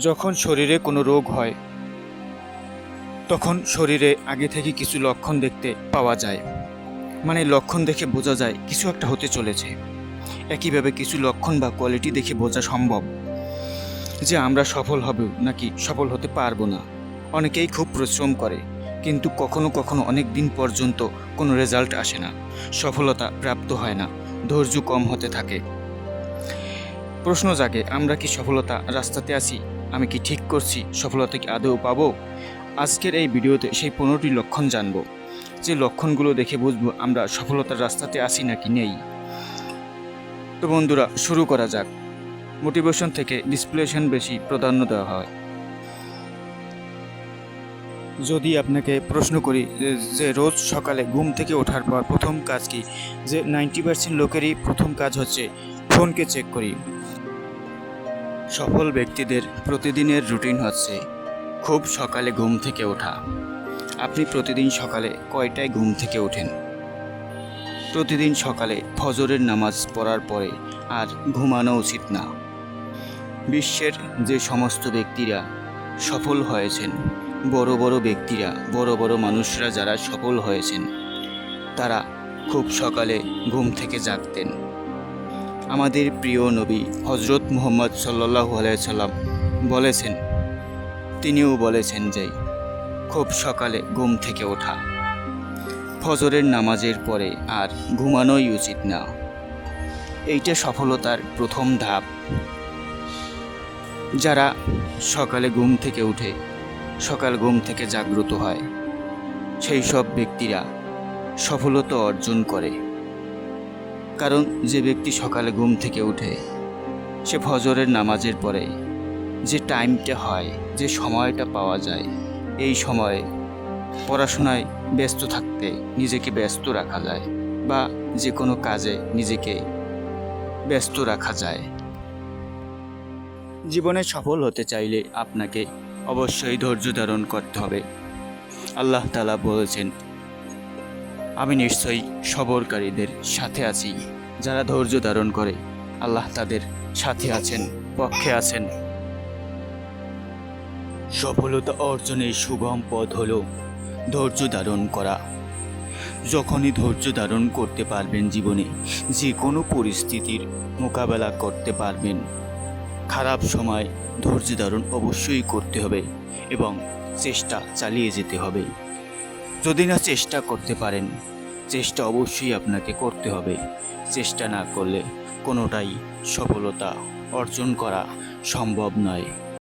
যখন শরীরে কোনো রোগ হয় তখন শরীরে আগে থেকে কিছু লক্ষণ দেখতে পাওয়া যায়, মানে লক্ষণ দেখে বোঝা যায় কিছু একটা হতে চলেছে। একইভাবে কিছু লক্ষণ বা কোয়ালিটি দেখে বোঝা সম্ভব যে আমরা সফল হব নাকি সফল হতে পারবো না। অনেকেই খুব পরিশ্রম করে, কিন্তু কখনো কখনো অনেক দিন পর্যন্ত কোনো রেজাল্ট আসে না, সফলতা প্রাপ্ত হয় না, ধৈর্য কম হতে থাকে। প্রশ্ন জাগে, আমরা কি সফলতা রাস্তাতে আছি? আমি কি ঠিক করছি? সফলতা কি আদৌ পাবো? আজকের এই ভিডিওতে সেই 15টি লক্ষণ জানবো, যে লক্ষণগুলো দেখে বুঝবো আমরা সফলতার রাস্তাতে আছি নাকি নেই। তো বন্ধুরা, শুরু করা যাক। মোটিভেশন থেকে ডিসপ্লেশন বেশি প্রাধান্য দেওয়া হয়। যদি আপনাকে প্রশ্ন করি যে রোজ সকালে ঘুম থেকে ওঠার পর প্রথম কাজ কি, যে 90% লোকেরই প্রথম কাজ হচ্ছে ফোনকে চেক করি। সফল ব্যক্তিদের প্রতিদিনের রুটিন হচ্ছে খুব সকালে ঘুম থেকে ওঠা। আপনি প্রতিদিন সকালে কয়টায় ঘুম থেকে ওঠেন? প্রতিদিন সকালে ফজরের নামাজ পড়ার পরে আর ঘুমানো উচিত না। বিশ্বের যে সমস্ত ব্যক্তিরা সফল হয়েছেন, বড় বড় ব্যক্তিরা, বড় বড় মানুষরা যারা সফল হয়েছেন, তারা খুব সকালে ঘুম থেকে জাগতেন। আমাদের প্রিয় নবী হজরত মুহাম্মদ সাল্লাল্লাহু আলাইহি সাল্লাম বলেছেন, তিনিও বলেছেন যে খুব সকালে ঘুম থেকে ওঠা, ফজরের নামাজের পরে আর ঘুমানোই উচিত না। এইটা সফলতার প্রথম ধাপ। যারা সকালে ঘুম থেকে উঠে সকাল ঘুম থেকে জাগ্রত হয়, সেই সব ব্যক্তিরা সফলতা অর্জন করে। কারণ যে ব্যক্তি সকালে ঘুম থেকে উঠে, সে ফজরের নামাজের পরে যে টাইমটা হয়, যে সময়টা পাওয়া যায়, এই সময়ে পড়াশোনায় ব্যস্ত থাকতে নিজেকে ব্যস্ত রাখা যায়, বা যে কোনো কাজে নিজেকে ব্যস্ত রাখা যায়। জীবনে সফল হতে চাইলে আপনাকে অবশ্যই ধৈর্য ধারণ করতে হবে। আল্লাহ তাআলা বলেছেন, আমি নিশ্চয়ই সবরকারীদের সাথে আছি। যারা ধৈর্য ধারণ করে, আল্লাহ তাদের সাথে আছেন, পক্ষে আছেন। সফলতা অর্জনের সুগম পথ হলো ধৈর্য ধারণ করা। যখনই ধৈর্য ধারণ করতে পারবেন, জীবনে যে কোনো পরিস্থিতির মোকাবেলা করতে পারবেন। খারাপ সময় ধৈর্য ধারণ অবশ্যই করতে হবে এবং চেষ্টা চালিয়ে যেতে হবে। যদি না চেষ্টা করতে পারেন, চেষ্টা অবশ্যই আপনাকে করতে হবে। চেষ্টা না করলে কোনোটাই সফলতা অর্জন করা সম্ভব নয়।